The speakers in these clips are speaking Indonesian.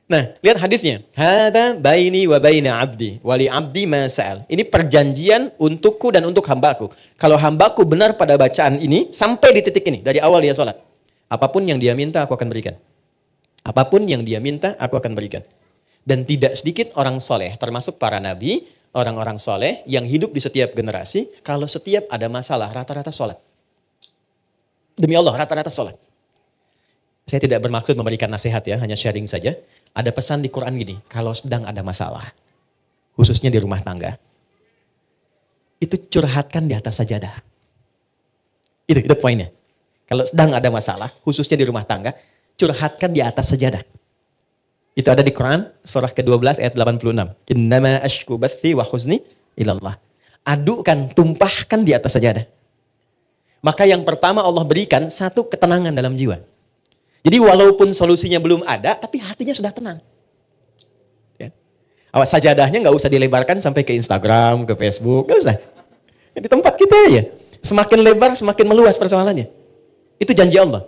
Nah, lihat hadisnya. Hadza baini wa baina abdi, wali abdi ma sa'al. Ini perjanjian untukku dan untuk hambaku. Kalau hambaku benar pada bacaan ini, sampai di titik ini, dari awal dia sholat. Apapun yang dia minta, aku akan berikan. Apapun yang dia minta, aku akan berikan. Dan tidak sedikit orang soleh, termasuk para nabi, orang-orang soleh yang hidup di setiap generasi, kalau setiap ada masalah, rata-rata sholat. Demi Allah, rata-rata sholat. Saya tidak bermaksud memberikan nasihat ya, hanya sharing saja. Ada pesan di Quran gini, kalau sedang ada masalah, khususnya di rumah tangga, itu curhatkan di atas sajadah. Itu poinnya. Kalau sedang ada masalah, khususnya di rumah tangga, curhatkan di atas sajadah. Itu ada di Quran, surah ke-12 ayat 86. Innama ashku bathi wa huzni ilallah. Adukan, tumpahkan di atas sajadah. Maka yang pertama Allah berikan, satu ketenangan dalam jiwa. Jadi walaupun solusinya belum ada, tapi hatinya sudah tenang. Ya. Awas sajadahnya nggak usah dilebarkan sampai ke Instagram, ke Facebook, nggak usah. Di tempat kita aja. Semakin lebar, semakin meluas persoalannya. Itu janji Allah.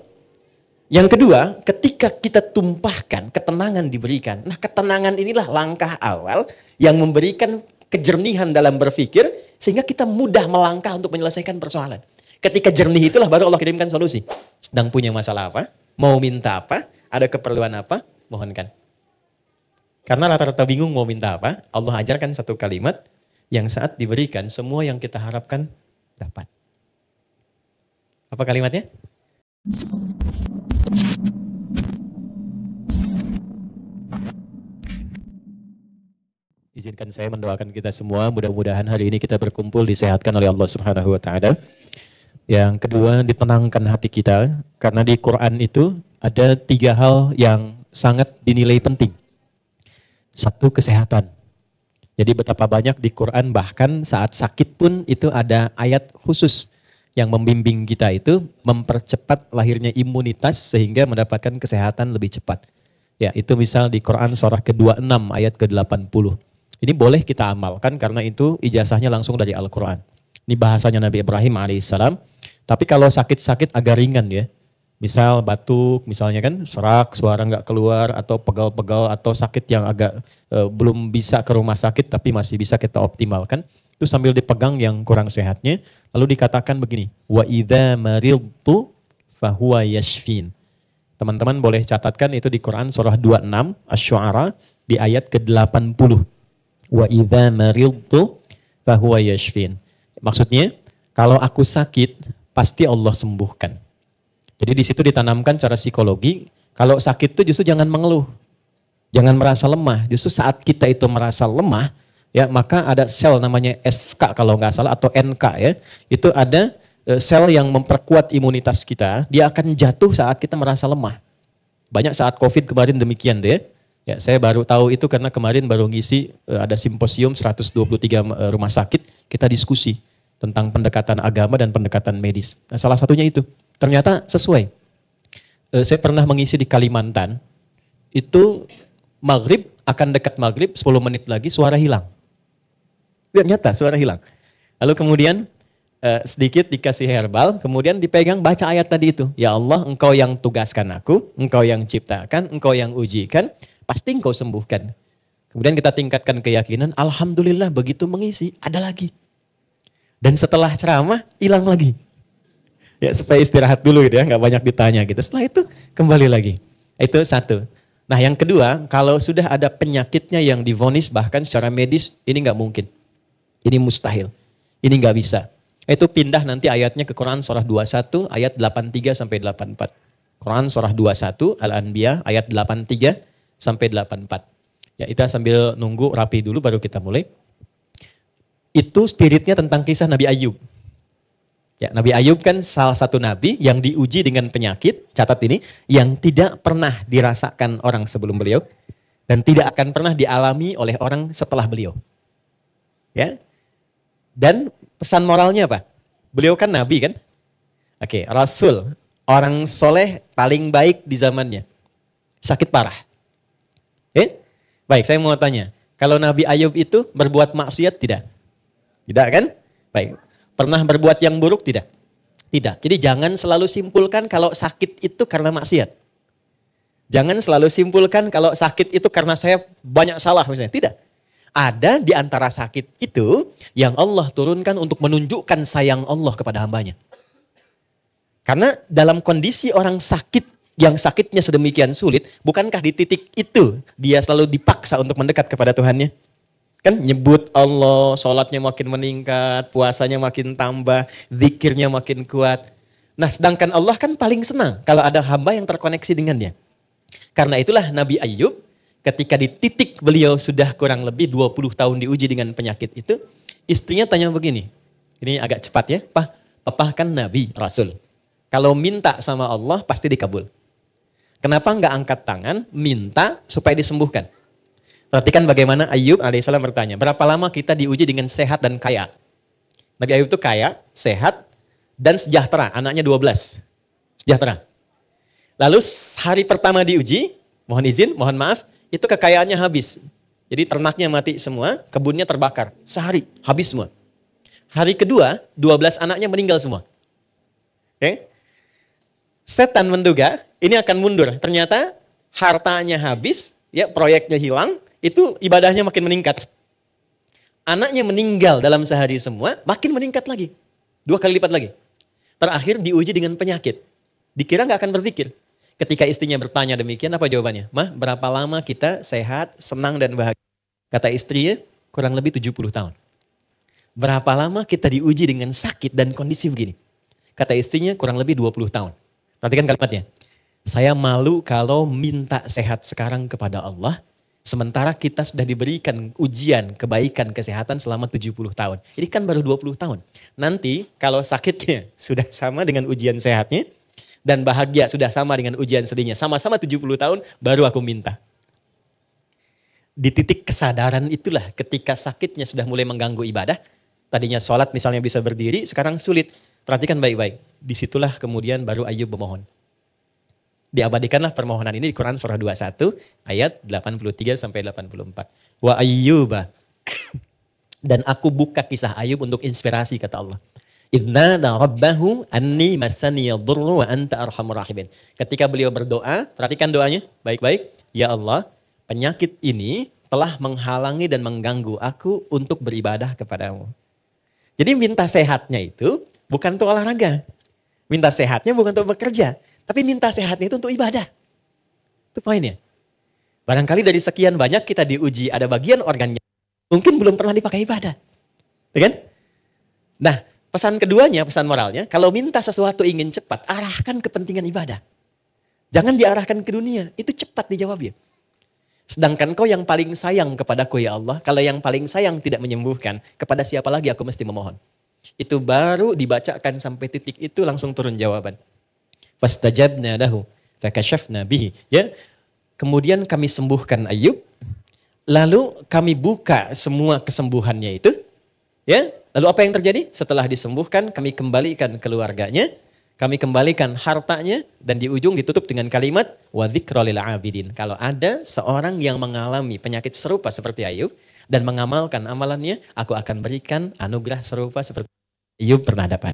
Yang kedua, ketika kita tumpahkan, ketenangan diberikan. Nah, ketenangan inilah langkah awal yang memberikan kejernihan dalam berpikir, sehingga kita mudah melangkah untuk menyelesaikan persoalan. Ketika jernih itulah baru Allah kirimkan solusi. Sedang punya masalah apa? Mau minta apa? Ada keperluan apa? Mohonkan. Karena rata-rata bingung mau minta apa, Allah ajarkan satu kalimat yang saat diberikan, semua yang kita harapkan dapat. Apa kalimatnya? Izinkan saya mendoakan kita semua, mudah-mudahan hari ini kita berkumpul disehatkan oleh Allah Subhanahu wa taala. Yang kedua, ditenangkan hati kita, karena di Quran itu ada 3 hal yang sangat dinilai penting. Satu, kesehatan. Jadi betapa banyak di Quran, bahkan saat sakit pun itu ada ayat khusus yang membimbing kita itu mempercepat lahirnya imunitas sehingga mendapatkan kesehatan lebih cepat. Ya, itu misal di Quran surah ke-26 ayat ke-80. Ini boleh kita amalkan karena itu ijazahnya langsung dari Al-Quran. Ini bahasanya Nabi Ibrahim alaihissalam. Tapi kalau sakit-sakit agak ringan ya. Misal batuk, misalnya kan serak, suara nggak keluar, atau pegal-pegal, atau sakit yang agak belum bisa ke rumah sakit tapi masih bisa kita optimalkan. Itu sambil dipegang yang kurang sehatnya. Lalu dikatakan begini, wa idza maridtu fahuwa yashfin. Teman-teman boleh catatkan itu di Quran surah 26 Asy-Syu'ara di ayat ke-80. Wa idza maridtu fahuwa yashfin. Maksudnya, kalau aku sakit, pasti Allah sembuhkan. Jadi di situ ditanamkan cara psikologi, kalau sakit itu justru jangan mengeluh. Jangan merasa lemah. Justru saat kita itu merasa lemah, ya maka ada sel namanya SK kalau nggak salah, atau NK ya. Itu ada sel yang memperkuat imunitas kita, dia akan jatuh saat kita merasa lemah. Banyak saat COVID kemarin demikian deh. Ya, saya baru tahu itu karena kemarin baru ngisi ada simposium 123 rumah sakit, kita diskusi tentang pendekatan agama dan pendekatan medis. Nah, salah satunya itu. Ternyata sesuai. Saya pernah mengisi di Kalimantan, itu maghrib, akan dekat maghrib, 10 menit lagi suara hilang. Ternyata suara hilang. Lalu kemudian sedikit dikasih herbal, kemudian dipegang baca ayat tadi itu. Ya Allah, engkau yang tugaskan aku, engkau yang ciptakan, engkau yang ujikan, pasti engkau sembuhkan. Kemudian kita tingkatkan keyakinan, alhamdulillah begitu mengisi, ada lagi. Dan setelah ceramah, hilang lagi. Ya, supaya istirahat dulu gitu ya, nggak banyak ditanya gitu. Setelah itu, kembali lagi. Itu satu. Nah yang kedua, kalau sudah ada penyakitnya yang divonis bahkan secara medis, ini nggak mungkin. Ini mustahil. Ini nggak bisa. Itu pindah nanti ayatnya ke Quran surah 21 ayat 83 sampai 84. Quran surah 21 Al-Anbiya ayat 83 sampai 84. Ya, kita sambil nunggu rapi dulu baru kita mulai. Itu spiritnya tentang kisah Nabi Ayub. Ya, Nabi Ayub kan salah satu nabi yang diuji dengan penyakit, catat ini, yang tidak pernah dirasakan orang sebelum beliau dan tidak akan pernah dialami oleh orang setelah beliau. Ya. Dan pesan moralnya apa? Beliau kan nabi kan? Oke, rasul, orang soleh paling baik di zamannya. Sakit parah. Baik, saya mau tanya, kalau Nabi Ayub itu berbuat maksiat tidak? Tidak kan? Baik. Pernah berbuat yang buruk tidak? Tidak. Jadi jangan selalu simpulkan kalau sakit itu karena maksiat. Jangan selalu simpulkan kalau sakit itu karena saya banyak salah misalnya. Tidak. Ada di antara sakit itu yang Allah turunkan untuk menunjukkan sayang Allah kepada hambanya. Karena dalam kondisi orang sakit, yang sakitnya sedemikian sulit, bukankah di titik itu dia selalu dipaksa untuk mendekat kepada Tuhannya? Kan nyebut Allah, sholatnya makin meningkat, puasanya makin tambah, zikirnya makin kuat. Nah sedangkan Allah kan paling senang kalau ada hamba yang terkoneksi dengannya. Karena itulah Nabi Ayub ketika di titik beliau sudah kurang lebih 20 tahun diuji dengan penyakit itu, istrinya tanya begini, ini agak cepat ya, Papa kan Nabi, Rasul. Kalau minta sama Allah pasti dikabul. Kenapa nggak angkat tangan, minta supaya disembuhkan? Perhatikan bagaimana Ayub alaihissalam bertanya, berapa lama kita diuji dengan sehat dan kaya? Nabi Ayub itu kaya, sehat, dan sejahtera, anaknya 12. Sejahtera. Lalu hari pertama diuji, mohon izin, mohon maaf, itu kekayaannya habis. Jadi ternaknya mati semua, kebunnya terbakar. Sehari, habis semua. Hari kedua, 12 anaknya meninggal semua. Oke? Setan menduga, ini akan mundur. Ternyata hartanya habis, ya proyeknya hilang, itu ibadahnya makin meningkat. Anaknya meninggal dalam sehari semua, makin meningkat lagi. 2 kali lipat lagi. Terakhir diuji dengan penyakit. Dikira nggak akan berpikir. Ketika istrinya bertanya demikian, apa jawabannya? Mah, berapa lama kita sehat, senang, dan bahagia? Kata istrinya, kurang lebih 70 tahun. Berapa lama kita diuji dengan sakit dan kondisi begini? Kata istrinya, kurang lebih 20 tahun. Perhatikan kalimatnya. Saya malu kalau minta sehat sekarang kepada Allah, sementara kita sudah diberikan ujian kebaikan kesehatan selama 70 tahun. Ini kan baru 20 tahun. Nanti kalau sakitnya sudah sama dengan ujian sehatnya, dan bahagia sudah sama dengan ujian sedihnya. Sama-sama 70 tahun baru aku minta. Di titik kesadaran itulah ketika sakitnya sudah mulai mengganggu ibadah. Tadinya sholat misalnya bisa berdiri, sekarang sulit. Perhatikan baik-baik. Disitulah kemudian baru Ayub memohon. Diabadikanlah permohonan ini di Quran surah 21 ayat 83 sampai 84. Wa Ayyuba. Dan aku buka kisah Ayub untuk inspirasi kata Allah. Idnada rabbahu anni massani yadurru wa anta arhamur rahimin. Ketika beliau berdoa, perhatikan doanya baik-baik. Ya Allah, penyakit ini telah menghalangi dan mengganggu aku untuk beribadah kepadamu. Jadi minta sehatnya itu bukan untuk olahraga. Minta sehatnya bukan untuk bekerja. Tapi minta sehatnya itu untuk ibadah. Itu poinnya. Barangkali dari sekian banyak kita diuji ada bagian organnya mungkin belum pernah dipakai ibadah. Ya kan? Nah, pesan keduanya, pesan moralnya, kalau minta sesuatu ingin cepat, arahkan kepentingan ibadah. Jangan diarahkan ke dunia, itu cepat dijawabnya. Sedangkan kau yang paling sayang kepadaku ya Allah, kalau yang paling sayang tidak menyembuhkan, kepada siapa lagi aku mesti memohon? Itu baru dibacakan sampai titik itu langsung turun jawaban. Fastajabna lahu, fakashafna bihi. Ya, kemudian kami sembuhkan Ayub, lalu kami buka semua kesembuhannya itu, ya. Lalu apa yang terjadi? Setelah disembuhkan, kami kembalikan keluarganya, kami kembalikan hartanya, dan di ujung ditutup dengan kalimat wa dzikra lil abidin. Kalau ada seorang yang mengalami penyakit serupa seperti Ayub dan mengamalkan amalannya, aku akan berikan anugerah serupa seperti Ayub pernah dapat.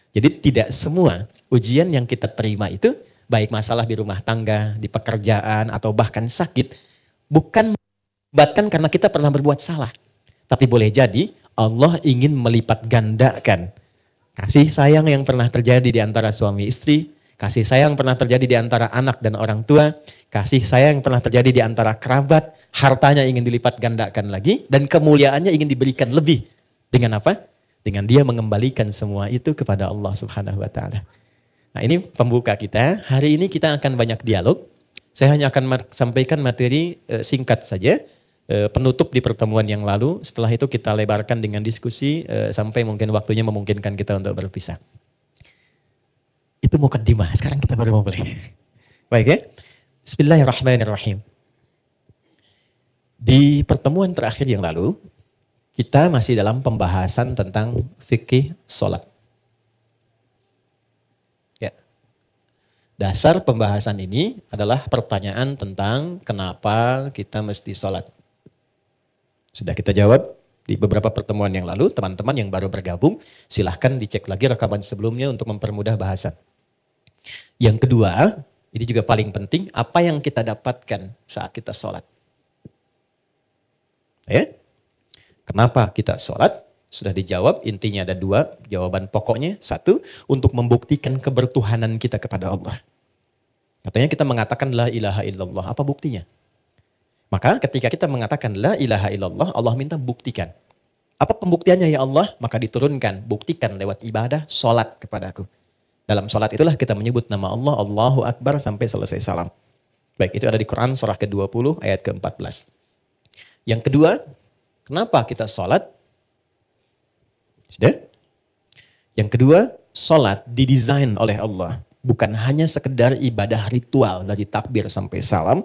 Jadi tidak semua ujian yang kita terima itu, baik masalah di rumah tangga, di pekerjaan, atau bahkan sakit, bukan menyebabkan karena kita pernah berbuat salah. Tapi boleh jadi Allah ingin melipat gandakan kasih sayang yang pernah terjadi di antara suami istri, kasih sayang pernah terjadi di antara anak dan orang tua, kasih sayang pernah terjadi di antara kerabat, hartanya ingin dilipat gandakan lagi, dan kemuliaannya ingin diberikan lebih. Dengan apa? Dengan dia mengembalikan semua itu kepada Allah Subhanahu wa Ta'ala. Nah, ini pembuka kita. Hari ini kita akan banyak dialog. Saya hanya akan sampaikan materi singkat saja. Penutup di pertemuan yang lalu. Setelah itu kita lebarkan dengan diskusi sampai mungkin waktunya memungkinkan kita untuk berpisah. Itu mukaddimah. Sekarang kita baru mulai. Baik ya. Bismillahirrahmanirrahim. Di pertemuan terakhir yang lalu, kita masih dalam pembahasan tentang fikih sholat. Ya. Dasar pembahasan ini adalah pertanyaan tentang kenapa kita mesti sholat. Sudah kita jawab di beberapa pertemuan yang lalu. Teman-teman yang baru bergabung, silahkan dicek lagi rekaman sebelumnya untuk mempermudah bahasan. Yang kedua, Ini juga paling penting, apa yang kita dapatkan saat kita sholat. Ya? Kenapa kita sholat? Sudah dijawab, intinya ada dua jawaban pokoknya. Satu, untuk membuktikan kebertuhanan kita kepada Allah. Katanya kita mengatakan la ilaha illallah, apa buktinya? Maka ketika kita mengatakan la ilaha illallah, Allah minta buktikan. Apa pembuktiannya ya Allah? Maka diturunkan, buktikan lewat ibadah, sholat kepadaku. Dalam sholat itulah kita menyebut nama Allah, Allahu Akbar sampai selesai salam. Baik, itu ada di Quran surah ke-20 ayat ke-14. Yang kedua, kenapa kita sholat? Sudah? Yang kedua, sholat didesain oleh Allah. Bukan hanya sekedar ibadah ritual dari takbir sampai salam,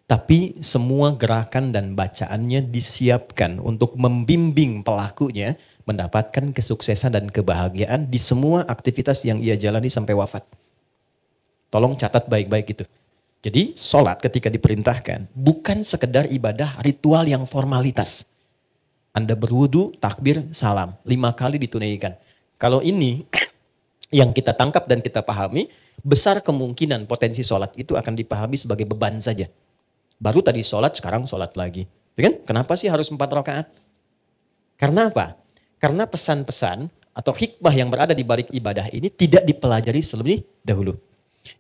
tapi semua gerakan dan bacaannya disiapkan untuk membimbing pelakunya mendapatkan kesuksesan dan kebahagiaan di semua aktivitas yang ia jalani sampai wafat. Tolong catat baik-baik itu. Jadi sholat ketika diperintahkan bukan sekedar ibadah ritual yang formalitas. Anda berwudu, takbir, salam. 5 kali ditunaikan. Kalau ini yang kita tangkap dan kita pahami, besar kemungkinan potensi sholat itu akan dipahami sebagai beban saja. Baru tadi sholat, sekarang sholat lagi. Ya kan? Kenapa sih harus 4 rakaat? Karena apa? Karena pesan-pesan atau hikmah yang berada di balik ibadah ini tidak dipelajari terlebih dahulu.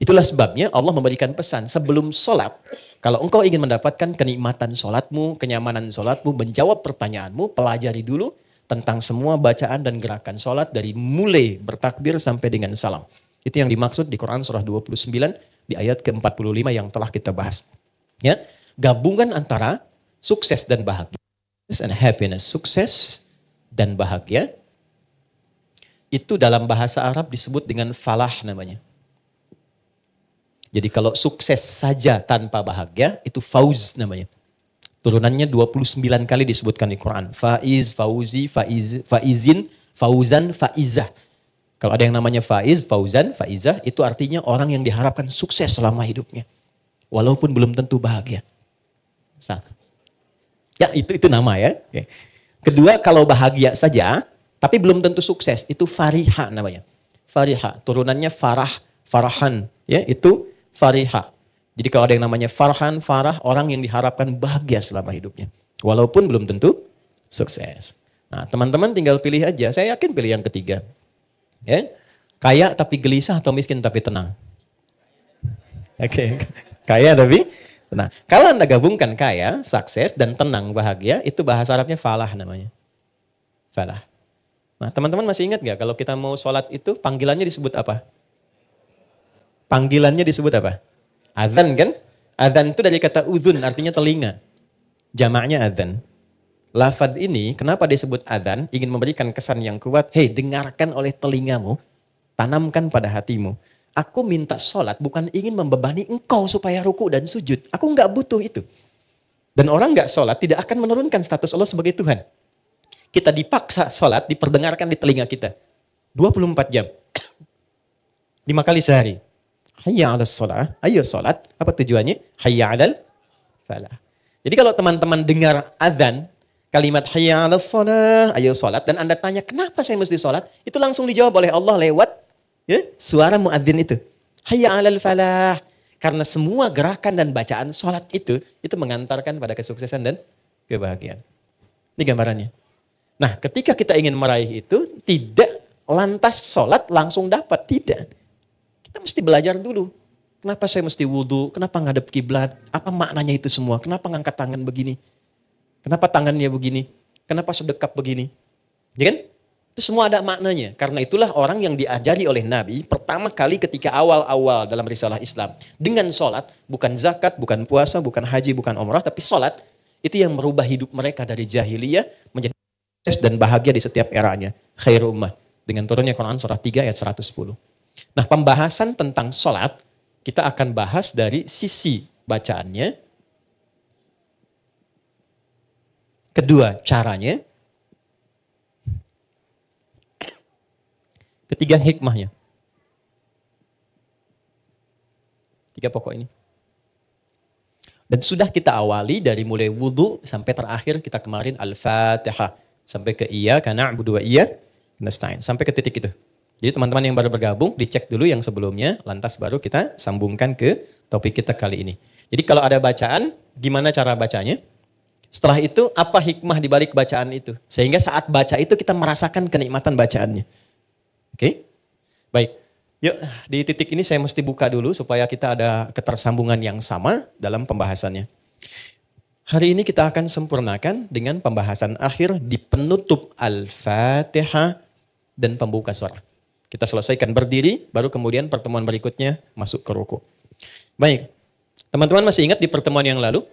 Itulah sebabnya Allah memberikan pesan sebelum sholat. Kalau engkau ingin mendapatkan kenikmatan sholatmu, kenyamanan sholatmu, menjawab pertanyaanmu, pelajari dulu tentang semua bacaan dan gerakan sholat dari mulai bertakbir sampai dengan salam. Itu yang dimaksud di Quran surah 29 di ayat ke-45 yang telah kita bahas. Ya, gabungan antara sukses dan bahagia. And happiness, sukses dan bahagia. Itu dalam bahasa Arab disebut dengan falah namanya. Jadi kalau sukses saja tanpa bahagia, itu fauz namanya. Turunannya 29 kali disebutkan di Quran. Faiz, fauzi, faizin, fauzan, faizah. Kalau ada yang namanya faiz, fauzan, faizah, itu artinya orang yang diharapkan sukses selama hidupnya. Walaupun belum tentu bahagia. Ya, itu nama ya. Oke. Kedua, kalau bahagia saja, tapi belum tentu sukses, itu fariha namanya. Fariha, turunannya farah, farahan, ya, itu fariha. Jadi kalau ada yang namanya farhan, farah, orang yang diharapkan bahagia selama hidupnya. Walaupun belum tentu sukses. Nah, teman-teman tinggal pilih aja. Saya yakin pilih yang ketiga. Ya, kaya tapi gelisah atau miskin tapi tenang. Oke. Kaya tapi tenang. Kalau Anda gabungkan kaya, sukses, dan tenang, bahagia, itu bahasa Arabnya falah namanya. Falah. Nah, teman-teman masih ingat gak kalau kita mau sholat itu panggilannya disebut apa? Panggilannya disebut apa? Adzan kan? Adzan itu dari kata uzun, artinya telinga. Jamaknya adzan. Lafaz ini, kenapa disebut adzan? Ingin memberikan kesan yang kuat. Hei, dengarkan oleh telingamu, tanamkan pada hatimu. Aku minta sholat bukan ingin membebani engkau supaya ruku dan sujud. Aku nggak butuh itu. Dan orang nggak sholat tidak akan menurunkan status Allah sebagai Tuhan. Kita dipaksa sholat, diperdengarkan di telinga kita. 24 jam. 5 kali sehari. Hayya 'alas sholat. Ayo sholat. Apa tujuannya? Hayya 'alal falah. Jadi kalau teman-teman dengar azan, kalimat hayya 'alas sholat, ayo sholat. Dan Anda tanya, kenapa saya mesti sholat? Itu langsung dijawab oleh Allah lewat ya, suara muadzin itu. Hayya 'alal falah. Karena semua gerakan dan bacaan sholat itu mengantarkan pada kesuksesan dan kebahagiaan. Ini gambarannya. Nah, ketika kita ingin meraih itu, tidak lantas sholat langsung dapat. Tidak. Kita mesti belajar dulu. Kenapa saya mesti wudhu? Kenapa ngadep kiblat? Apa maknanya itu semua? Kenapa ngangkat tangan begini? Kenapa tangannya begini? Kenapa sedekap begini? Ya kan? Itu semua ada maknanya. Karena itulah orang yang diajari oleh Nabi pertama kali ketika awal-awal dalam risalah Islam. Dengan sholat, bukan zakat, bukan puasa, bukan haji, bukan umrah, tapi sholat. Itu yang merubah hidup mereka dari jahiliyah menjadi sukses dan bahagia di setiap eranya. Khairu ummah. Dengan turunnya Quran surah 3 ayat 110. Nah, pembahasan tentang sholat, kita akan bahas dari sisi bacaannya. Kedua, caranya. Ketiga, hikmahnya. 3 pokok ini. Dan sudah kita awali dari mulai wudhu sampai terakhir kita kemarin Al-Fatihah. Sampai ke iyyaka na'budu wa iyyaka nasta'in. Sampai ke titik itu. Jadi teman-teman yang baru bergabung, dicek dulu yang sebelumnya, lantas baru kita sambungkan ke topik kita kali ini. Jadi kalau ada bacaan, gimana cara bacanya? Setelah itu, apa hikmah di balik bacaan itu? Sehingga saat baca itu kita merasakan kenikmatan bacaannya. Oke? Baik. Yuk, di titik ini saya mesti buka dulu supaya kita ada ketersambungan yang sama dalam pembahasannya. Hari ini kita akan sempurnakan dengan pembahasan akhir di penutup Al-Fatihah dan pembuka surah. Kita selesaikan berdiri, baru kemudian pertemuan berikutnya masuk ke ruku. Baik, teman-teman masih ingat di pertemuan yang lalu,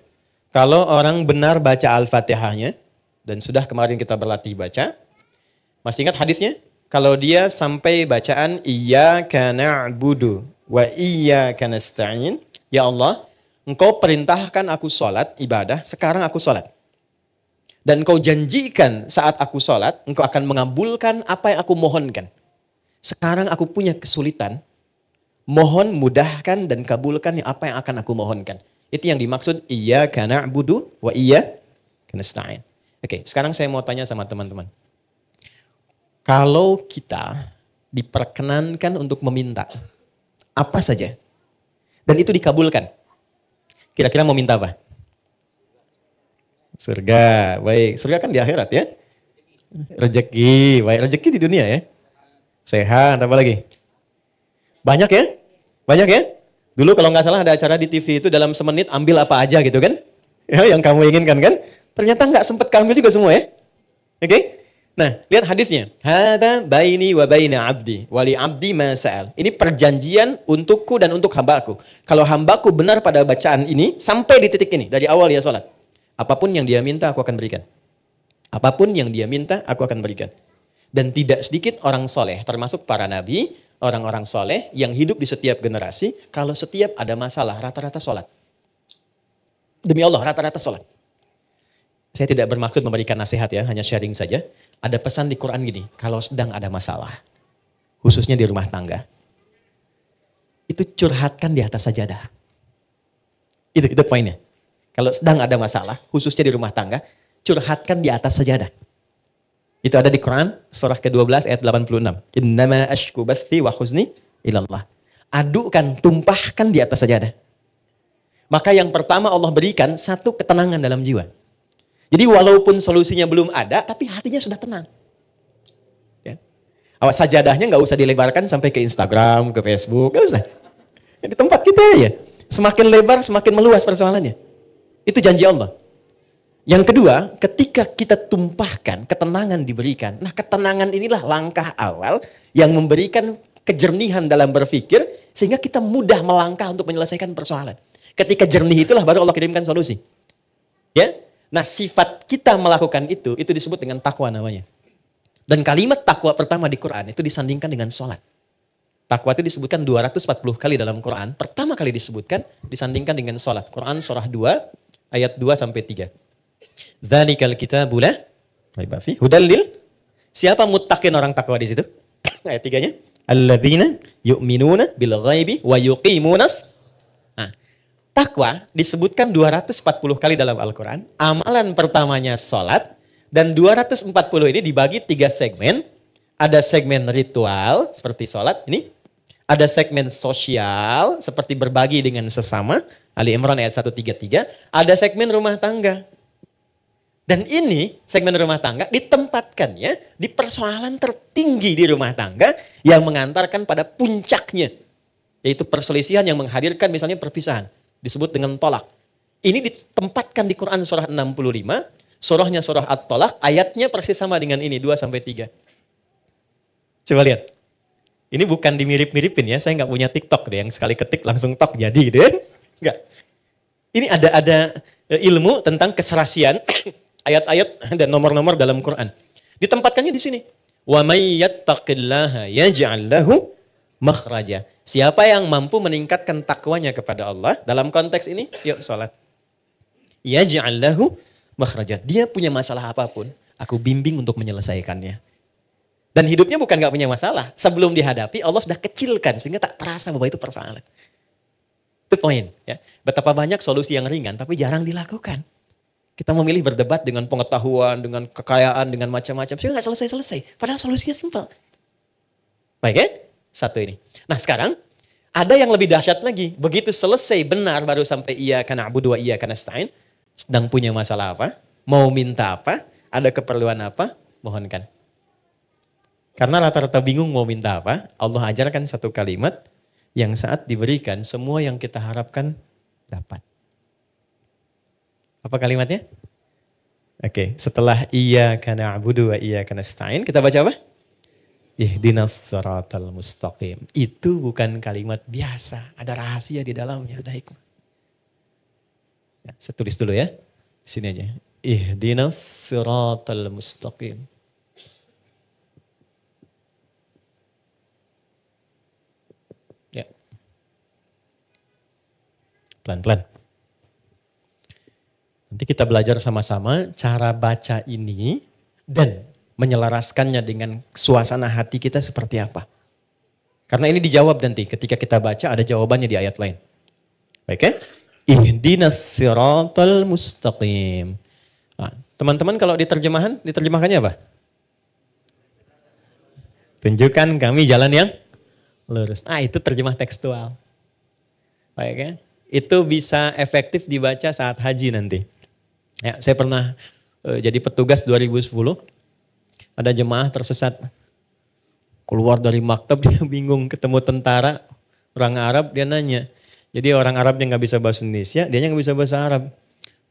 kalau orang benar baca Al-Fatihahnya, dan sudah kemarin kita berlatih baca, masih ingat hadisnya? Kalau dia sampai bacaan Iyyaka na'budu wa iyyaka nasta'in, ya Allah, Engkau perintahkan aku sholat, ibadah, sekarang aku sholat. Dan Engkau janjikan saat aku sholat, Engkau akan mengabulkan apa yang aku mohonkan. Sekarang aku punya kesulitan, mohon mudahkan dan kabulkan apa yang akan aku mohonkan. Itu yang dimaksud Iyyaka na'budu wa iyyaka nasta'in. Oke, sekarang saya mau tanya sama teman-teman. Kalau kita diperkenankan untuk meminta apa saja, dan itu dikabulkan, kira-kira mau minta apa? Surga, baik. Surga kan di akhirat ya. Rezeki, baik. Rezeki di dunia ya. Sehat, apa lagi? Banyak ya? Banyak ya? Dulu kalau nggak salah ada acara di TV itu dalam semenit ambil apa aja gitu kan? Ya, yang kamu inginkan kan? Ternyata nggak sempat kamu juga semua ya. Oke? Nah, lihat hadisnya. Hada baini wa baina abdi, wali abdi ma sa'al. Ini perjanjian untukku dan untuk hambaku. Kalau hambaku benar pada bacaan ini, sampai di titik ini, dari awal dia sholat. Apapun yang dia minta, aku akan berikan. Apapun yang dia minta, aku akan berikan. Dan tidak sedikit orang soleh, termasuk para nabi, orang-orang soleh yang hidup di setiap generasi, kalau setiap ada masalah, rata-rata sholat. Demi Allah, rata-rata sholat. Saya tidak bermaksud memberikan nasihat ya, hanya sharing saja. Ada pesan di Quran gini, kalau sedang ada masalah, khususnya di rumah tangga, itu curhatkan di atas sajadah. Itu poinnya. Kalau sedang ada masalah, khususnya di rumah tangga, curhatkan di atas sajadah. Itu ada di Quran, surah ke-12 ayat 86. Innama ashku bathi wa huzni ilallah. Adukan, tumpahkan di atas sajadah. Maka yang pertama Allah berikan satu ketenangan dalam jiwa. Jadi walaupun solusinya belum ada, tapi hatinya sudah tenang. Ya. Awas sajadahnya nggak usah dilebarkan sampai ke Instagram, ke Facebook, nggak usah. Di tempat kita ya. Semakin lebar, semakin meluas persoalannya. Itu janji Allah. Yang kedua, ketika kita tumpahkan, ketenangan diberikan. Nah, ketenangan inilah langkah awal yang memberikan kejernihan dalam berpikir, sehingga kita mudah melangkah untuk menyelesaikan persoalan. Ketika jernih itulah baru Allah kirimkan solusi. Ya. Nah, sifat kita melakukan itu disebut dengan takwa namanya. Dan kalimat takwa pertama di Quran itu disandingkan dengan sholat. Takwa itu disebutkan 240 kali dalam Quran. Pertama kali disebutkan, disandingkan dengan sholat. Quran surah 2, ayat 2-3. Dzalikal kitabu la raiba fihi hudal lil. Siapa muttaqin orang takwa di situ? Ayat 3-nya. Alladzina yu'minuna bil ghaibi wa yuqimunas. Nah, takwa disebutkan 240 kali dalam Al-Quran. Amalan pertamanya sholat. Dan 240 ini dibagi 3 segmen. Ada segmen ritual seperti sholat ini. Ada segmen sosial seperti berbagi dengan sesama. Ali Imran ayat 133. Ada segmen rumah tangga. Dan ini segmen rumah tangga ditempatkannya di persoalan tertinggi di rumah tangga yang mengantarkan pada puncaknya. Yaitu perselisihan yang menghadirkan misalnya perpisahan. Disebut dengan tolak. Ini ditempatkan di Quran surah 65, surahnya surah At-Tolak, ayatnya persis sama dengan ini, 2-3. Coba lihat. Ini bukan dimirip-miripin ya, saya nggak punya TikTok deh, yang sekali ketik langsung tok jadi gitu ya. Enggak. Ini ada ilmu tentang keserasian, ayat-ayat dan nomor-nomor dalam Quran. Ditempatkannya di sini. Wa may yattaqillaha yaj'al lahu makhraja. Siapa yang mampu meningkatkan takwanya kepada Allah dalam konteks ini, yuk sholat. Yaj'al lahu makhraja. Dia punya masalah apapun, aku bimbing untuk menyelesaikannya. Dan hidupnya bukan gak punya masalah. Sebelum dihadapi, Allah sudah kecilkan sehingga tak terasa bahwa itu persoalan. Itu poin. Ya. Betapa banyak solusi yang ringan tapi jarang dilakukan. Kita memilih berdebat dengan pengetahuan, dengan kekayaan, dengan macam-macam. Sehingga gak selesai-selesai. Padahal solusinya simpel. Baik ya? Satu ini. Nah sekarang, ada yang lebih dahsyat lagi. Begitu selesai benar baru sampai iyyaka na'budu wa iyyaka nasta'in. Sedang punya masalah apa? Mau minta apa? Ada keperluan apa? Mohonkan. Karena rata-rata bingung mau minta apa, Allah ajarkan satu kalimat yang saat diberikan semua yang kita harapkan dapat. Apa kalimatnya? Oke, setelah iyyaka na'budu wa iyyaka nasta'in, kita baca apa? Ihdinas siratal mustaqim. Itu bukan kalimat biasa, ada rahasia di dalamnya, ada hikmah. Ya, saya tulis dulu ya. Di sini aja. Ihdinas siratal mustaqim. Ya. Pelan-pelan. Nanti kita belajar sama-sama cara baca ini dan menyelaraskannya dengan suasana hati kita seperti apa. Karena ini dijawab nanti ketika kita baca ada jawabannya di ayat lain. Baik ya? Ihdinas siratal mustaqim. Nah, teman-teman kalau diterjemahkannya apa? Tunjukkan kami jalan yang lurus. Itu terjemah tekstual. Baik ya? Itu bisa efektif dibaca saat haji nanti. Ya, saya pernah jadi petugas 2010. Ada jemaah tersesat. Keluar dari maktab dia bingung ketemu tentara orang Arab, dia nanya. Jadi orang Arab yang gak bisa bahasa Indonesia, dia gak bisa bahasa Arab.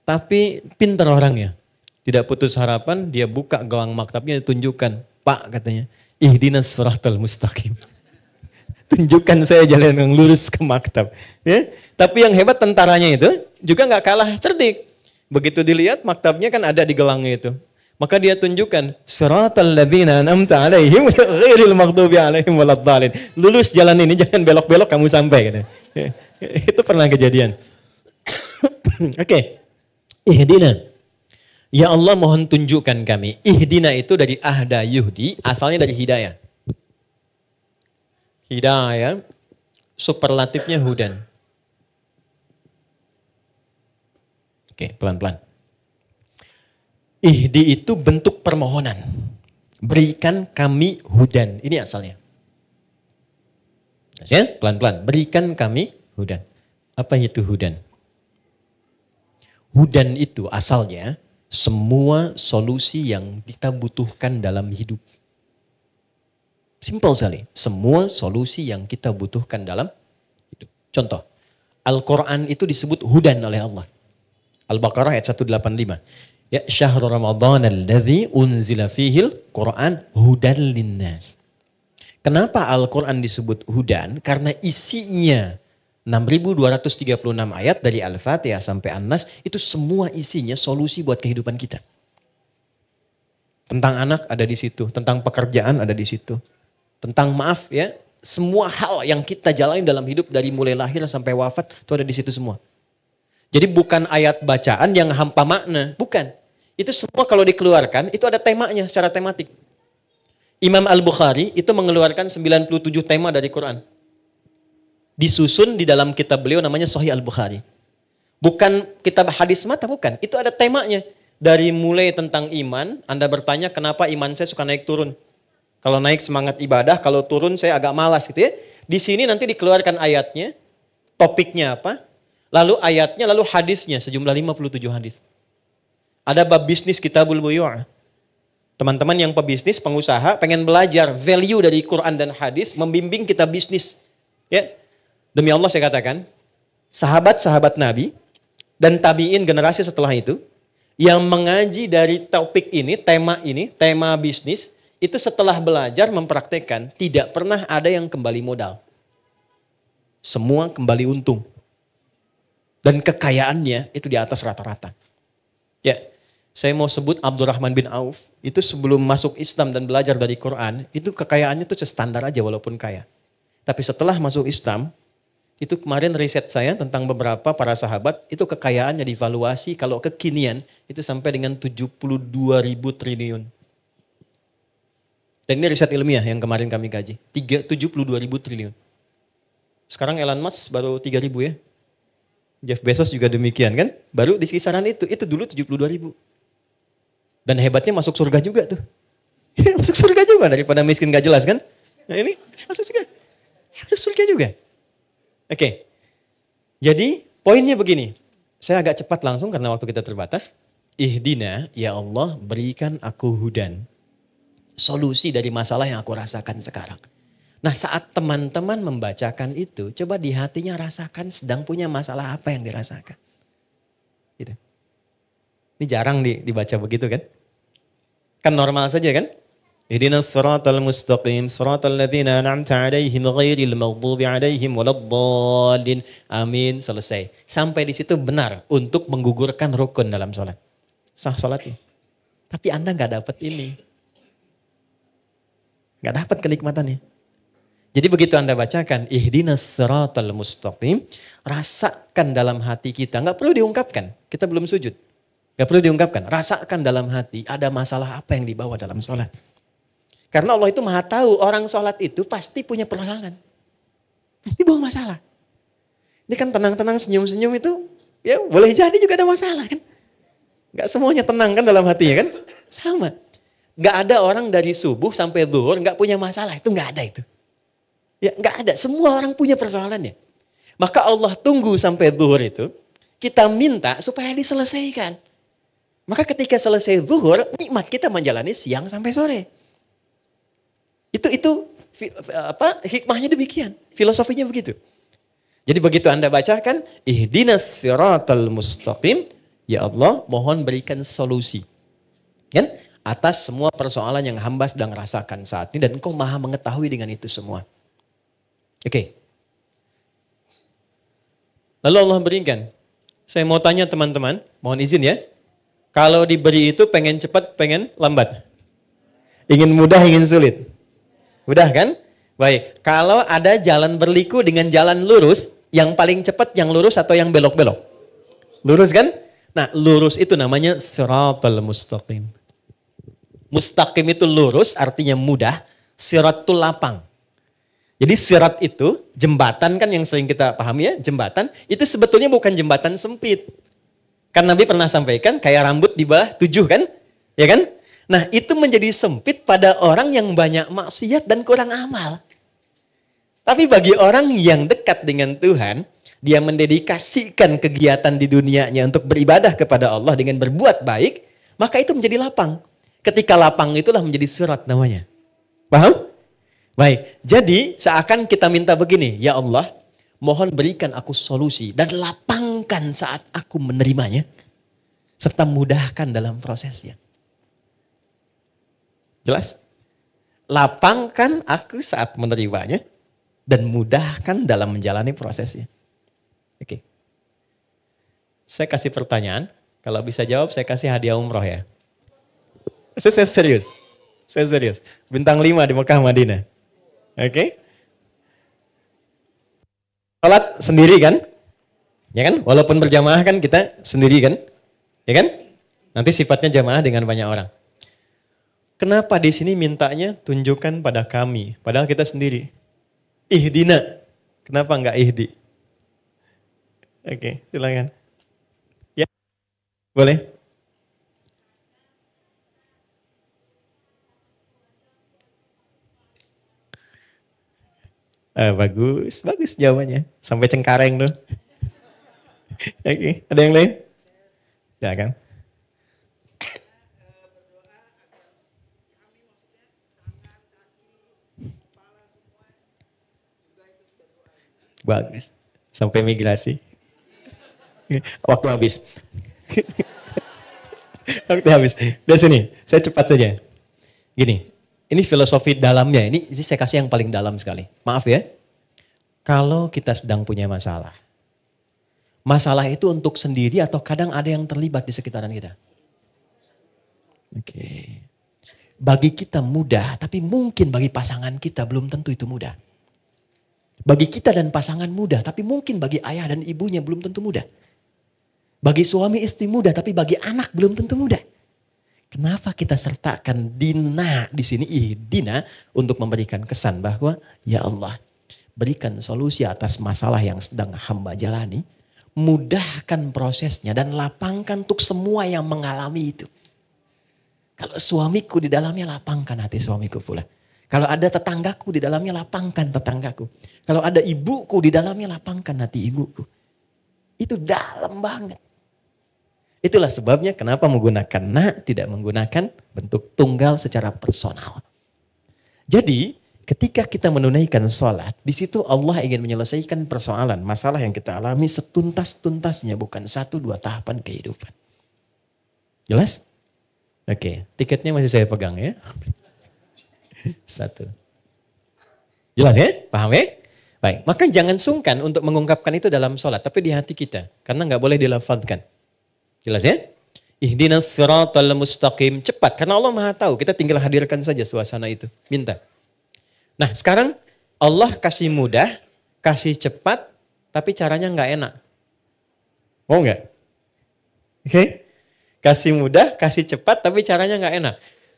Tapi pintar orangnya. Tidak putus harapan, dia buka gawang maktabnya, tunjukkan. Pak katanya, ihdinas siratal mustaqim. Tunjukkan saya jalan yang lurus ke maktab. Ya? Tapi yang hebat tentaranya itu juga gak kalah cerdik. Begitu dilihat maktabnya kan ada di gelangnya itu. Maka dia tunjukkan siratal ladzina an'amta 'alaihim ghairil maghdubi 'alaihim waladdallin. Lulus jalan ini, jangan belok-belok kamu sampai katanya. Itu pernah kejadian. Oke. Ihdina. Ya Allah mohon tunjukkan kami. Ihdina itu dari ahda yuhdi, asalnya dari hidayah. Hidayah superlatifnya hudan. Oke, pelan-pelan. Ihdi itu bentuk permohonan. Berikan kami hudan. Ini asalnya. Ya, pelan-pelan. Berikan kami hudan. Apa itu hudan? Hudan itu asalnya semua solusi yang kita butuhkan dalam hidup. Simpel sekali. Semua solusi yang kita butuhkan dalam hidup. Contoh. Al-Quran itu disebut hudan oleh Allah. Al-Baqarah ayat 185. Ya syahrul Ramadan alladzi unzila fihil Quran hudan linnas. Kenapa Al-Quran disebut hudan? Karena isinya 6.236 ayat dari Al-Fatihah sampai An-Nas itu semua isinya solusi buat kehidupan kita. Tentang anak ada di situ, tentang pekerjaan ada di situ. Tentang maaf ya, semua hal yang kita jalani dalam hidup dari mulai lahir sampai wafat itu ada di situ semua. Jadi bukan ayat bacaan yang hampa makna, bukan. Itu semua kalau dikeluarkan, itu ada temanya secara tematik. Imam Al-Bukhari itu mengeluarkan 97 tema dari Quran. Disusun di dalam kitab beliau namanya Sahih Al-Bukhari. Bukan kitab hadis mata, bukan. Itu ada temanya. Dari mulai tentang iman, Anda bertanya kenapa iman saya suka naik turun. Kalau naik semangat ibadah, kalau turun saya agak malas gitu ya. Di sini nanti dikeluarkan ayatnya, topiknya apa, lalu ayatnya, lalu hadisnya, sejumlah 57 hadis. Ada bab bisnis kitabul buyu'. Teman-teman yang pebisnis, pengusaha, pengen belajar value dari Quran dan hadis, membimbing kita bisnis. Ya, demi Allah saya katakan, sahabat-sahabat Nabi dan tabi'in generasi setelah itu, yang mengaji dari topik ini, tema bisnis, itu setelah belajar mempraktekkan, tidak pernah ada yang kembali modal. Semua kembali untung. Dan kekayaannya itu di atas rata-rata. Ya, saya mau sebut Abdurrahman bin Auf, itu sebelum masuk Islam dan belajar dari Quran, itu kekayaannya itu standar aja walaupun kaya. Tapi setelah masuk Islam, itu kemarin riset saya tentang beberapa para sahabat, itu kekayaannya divaluasi kalau kekinian, itu sampai dengan 72.000 triliun. Dan ini riset ilmiah yang kemarin kami kaji, 72.000 triliun. Sekarang Elon Musk baru 3.000 ya. Jeff Bezos juga demikian kan, baru di kisaran itu dulu 72.000. Dan hebatnya masuk surga juga tuh. Masuk surga juga daripada miskin gak jelas kan. Nah ini harus surga juga. Oke. Jadi poinnya begini. Saya agak cepat langsung karena waktu kita terbatas. Ihdina, ya Allah berikan aku hudan. Solusi dari masalah yang aku rasakan sekarang. Nah saat teman-teman membacakan itu, coba di hatinya rasakan sedang punya masalah apa yang dirasakan. Gitu. Ini jarang dibaca begitu kan? Kan normal saja kan? Ihdinas siratal mustaqim, siratal ladzina an'amta 'alaihim ghairil maghdubi 'alaihim waladdallin. Amin, selesai. Sampai di situ benar untuk menggugurkan rukun dalam sholat. Sah sholatnya. Tapi Anda nggak dapat ini. Nggak dapat kenikmatannya. Jadi begitu Anda bacakan, ihdinas siratal mustaqim, rasakan dalam hati kita. Nggak perlu diungkapkan, kita belum sujud. Nggak perlu diungkapkan, rasakan dalam hati ada masalah apa yang dibawa dalam sholat. Karena Allah itu maha tahu orang sholat itu pasti punya persoalan. Pasti bawa masalah. Ini kan tenang-tenang senyum-senyum itu ya boleh jadi juga ada masalah kan. Gak semuanya tenang kan dalam hatinya kan. Sama. Gak ada orang dari subuh sampai zuhur gak punya masalah. Itu gak ada itu. Ya gak ada. Semua orang punya persoalannya. Maka Allah tunggu sampai zuhur itu. Kita minta supaya diselesaikan. Maka ketika selesai zuhur nikmat kita menjalani siang sampai sore. Itu hikmahnya demikian, filosofinya begitu. Jadi begitu Anda bacakan, ihdinas siratal mustaqim, ya Allah mohon berikan solusi. Kan? Atas semua persoalan yang hamba sedang rasakan saat ini dan Engkau maha mengetahui dengan itu semua. Oke. Lalu Allah berikan. Saya mau tanya teman-teman, mohon izin ya. Kalau diberi itu pengen cepat, pengen lambat? Ingin mudah, ingin sulit? Mudah kan? Baik, kalau ada jalan berliku dengan jalan lurus, yang paling cepat yang lurus atau yang belok-belok? Lurus kan? Nah, lurus itu namanya siratal mustaqim. Mustaqim itu lurus, artinya mudah. Sirat itu lapang. Jadi sirat itu, jembatan kan yang sering kita pahami ya, jembatan, itu sebetulnya bukan jembatan sempit. Kan Nabi pernah sampaikan, kayak rambut di bawah 7 kan? Ya kan? Nah itu menjadi sempit pada orang yang banyak maksiat dan kurang amal. Tapi bagi orang yang dekat dengan Tuhan, dia mendedikasikan kegiatan di dunianya untuk beribadah kepada Allah dengan berbuat baik, maka itu menjadi lapang. Ketika lapang itulah menjadi surat namanya. Paham? Baik, jadi seakan kita minta begini, ya Allah, mohon berikan aku solusi dan lapangkan saat aku menerimanya, serta mudahkan dalam prosesnya. Jelas? Lapangkan aku saat menerimanya dan mudahkan dalam menjalani prosesnya. Oke. Saya kasih pertanyaan, kalau bisa jawab saya kasih hadiah umroh ya. Saya serius. Saya serius. Bintang 5 di Mekah Madinah. Oke. Salat sendiri kan? Ya kan? Walaupun berjamaah kan kita sendiri kan? Ya kan? Nanti sifatnya jamaah dengan banyak orang. Kenapa di sini mintanya tunjukkan pada kami, padahal kita sendiri. Ihdina. Kenapa enggak ihdi? Oke, silakan. Ya. Boleh? Bagus jawabannya. Sampai Cengkareng tuh. Oke, ada yang lain? Silakan. Bagus. Sampai migrasi. Waktu habis. Waktu habis. Lihat sini, saya cepat saja. Gini, ini filosofi dalamnya. Ini saya kasih yang paling dalam sekali. Maaf ya. Kalau kita sedang punya masalah. Masalah itu untuk sendiri atau kadang ada yang terlibat di sekitaran kita. Oke. Bagi kita mudah, tapi mungkin bagi pasangan kita belum tentu itu mudah. Bagi kita dan pasangan mudah, tapi mungkin bagi ayah dan ibunya belum tentu mudah. Bagi suami istri mudah, tapi bagi anak belum tentu mudah. Kenapa kita sertakan dina di sini, ihdina, untuk memberikan kesan bahwa ya Allah, berikan solusi atas masalah yang sedang hamba jalani, mudahkan prosesnya dan lapangkan untuk semua yang mengalami itu. Kalau suamiku di dalamnya, lapangkan hati suamiku pula. Kalau ada tetanggaku, di dalamnya lapangkan tetanggaku. Kalau ada ibuku, di dalamnya lapangkan hati ibuku. Itu dalam banget. Itulah sebabnya kenapa menggunakan na, tidak menggunakan bentuk tunggal secara personal. Jadi ketika kita menunaikan sholat, di situ Allah ingin menyelesaikan persoalan, masalah yang kita alami setuntas-tuntasnya, bukan 1-2 tahapan kehidupan. Jelas? Oke, tiketnya masih saya pegang ya. 1. Jelas ya? Paham ya? Baik, maka jangan sungkan untuk mengungkapkan itu dalam sholat, tapi di hati kita, karena nggak boleh dilafadzkan. Jelas ya? Ihdinas siratal mustaqim. Cepat, karena Allah Maha tahu. Kita tinggal hadirkan saja suasana itu. Minta. Nah sekarang Allah kasih mudah, kasih cepat, tapi caranya nggak enak. Mau nggak? Oke? Kasih mudah, kasih cepat, tapi caranya nggak enak.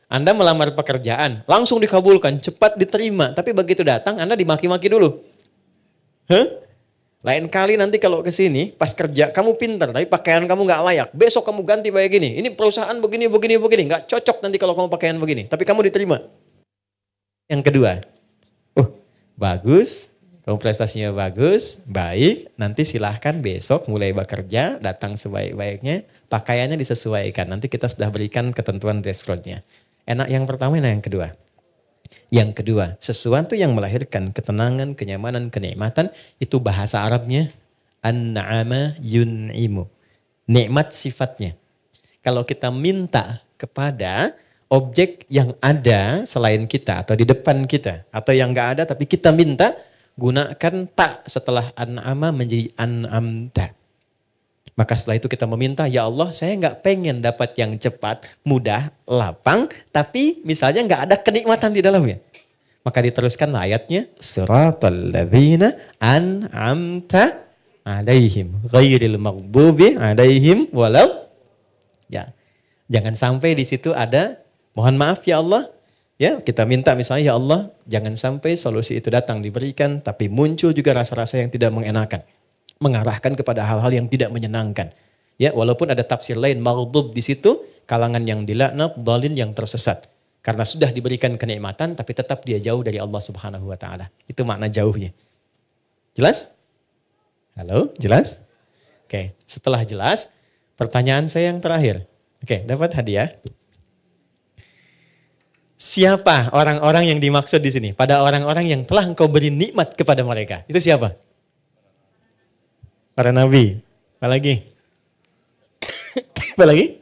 Anda melamar pekerjaan, langsung dikabulkan, cepat diterima. Tapi begitu datang, Anda dimaki-maki dulu. Hah? Lain kali nanti kalau ke sini, pas kerja kamu pintar, tapi pakaian kamu nggak layak. Besok kamu ganti kayak gini. Ini perusahaan begini. Nggak cocok nanti kalau kamu pakaian begini. Tapi kamu diterima. Yang kedua, bagus, kamu prestasinya bagus, baik. Nanti silahkan besok mulai bekerja, datang sebaik-baiknya. Pakaiannya disesuaikan. Nanti kita sudah berikan ketentuan dress code-nya. Enak yang pertama, enak yang kedua. Yang kedua, sesuatu yang melahirkan ketenangan, kenyamanan, kenikmatan, itu bahasa Arabnya an-na'ama yun'imu. Nikmat sifatnya. Kalau kita minta kepada objek yang ada selain kita atau di depan kita, atau yang gak ada tapi kita minta, gunakan tak setelah an'ama menjadi an'amta. Maka setelah itu kita meminta, ya Allah saya nggak pengen dapat yang cepat, mudah, lapang, tapi misalnya nggak ada kenikmatan di dalamnya. Maka diteruskan ayatnya, siratal ladzina an'amta alaihim, ghairil maghdubi alaihim walau. Ya, jangan sampai di situ ada, mohon maaf ya Allah, ya kita minta misalnya ya Allah, jangan sampai solusi itu datang diberikan, tapi muncul juga rasa-rasa yang tidak mengenakan. Mengarahkan kepada hal-hal yang tidak menyenangkan. Ya, walaupun ada tafsir lain maghdub di situ, kalangan yang dilaknat, dhalin yang tersesat. Karena sudah diberikan kenikmatan tapi tetap dia jauh dari Allah Subhanahu wa taala. Itu makna jauhnya. Jelas? Halo, jelas? Oke, setelah jelas, pertanyaan saya yang terakhir. Oke, dapat hadiah. Siapa orang-orang yang dimaksud di sini? Pada orang-orang yang telah engkau beri nikmat kepada mereka. Itu siapa? Para nabi. Apa lagi? Apa lagi?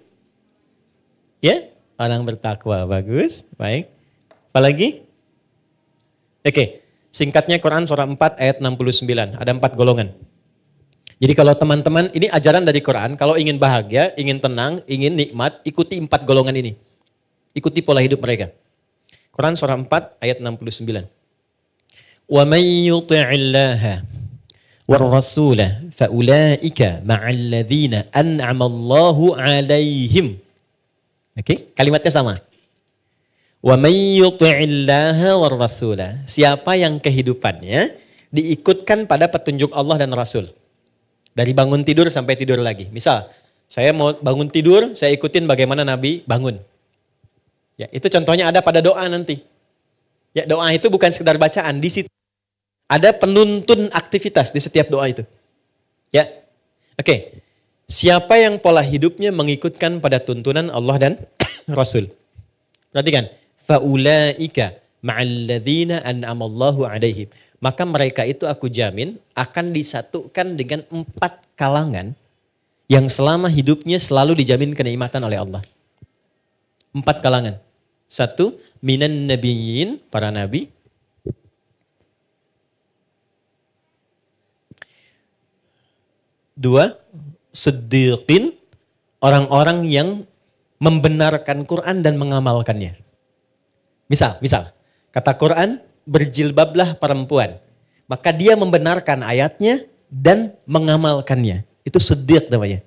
Ya, orang bertakwa. Bagus, baik. Apa lagi? Oke, singkatnya Quran surah 4 ayat 69. Ada 4 golongan. Jadi kalau teman-teman, ini ajaran dari Quran, kalau ingin bahagia, ingin tenang, ingin nikmat, ikuti 4 golongan ini. Ikuti pola hidup mereka. Quran surah 4 ayat 69. Wa may yuti'illaha وَالرَّسُولَ فَأُولَٰئِكَ مَعَ الَّذِينَ أَنْعَمَ اللَّهُ عَلَيْهِمْ. Oke, kalimatnya sama. وَمَنْ يُطِعِ اللَّهَ وَالرَّسُولَ. Siapa yang kehidupannya diikutkan pada petunjuk Allah dan Rasul. Dari bangun tidur sampai tidur lagi. Misal, saya mau bangun tidur, saya ikutin bagaimana Nabi bangun. Ya, itu contohnya ada pada doa nanti. Ya, doa itu bukan sekedar bacaan, di situ ada penuntun aktivitas di setiap doa itu. Ya. Oke. Siapa yang pola hidupnya mengikutkan pada tuntunan Allah dan Rasul. Perhatikan. Faulaika ma'alladzina an'amallahu alaihim. Maka mereka itu aku jamin akan disatukan dengan 4 kalangan yang selama hidupnya selalu dijamin kenikmatan oleh Allah. 4 kalangan. 1, minan nabiyyin, para nabi. 2, siddiqin, orang-orang yang membenarkan Quran dan mengamalkannya. Misal, kata Quran, berjilbablah perempuan. Maka dia membenarkan ayatnya dan mengamalkannya. Itu siddiq namanya.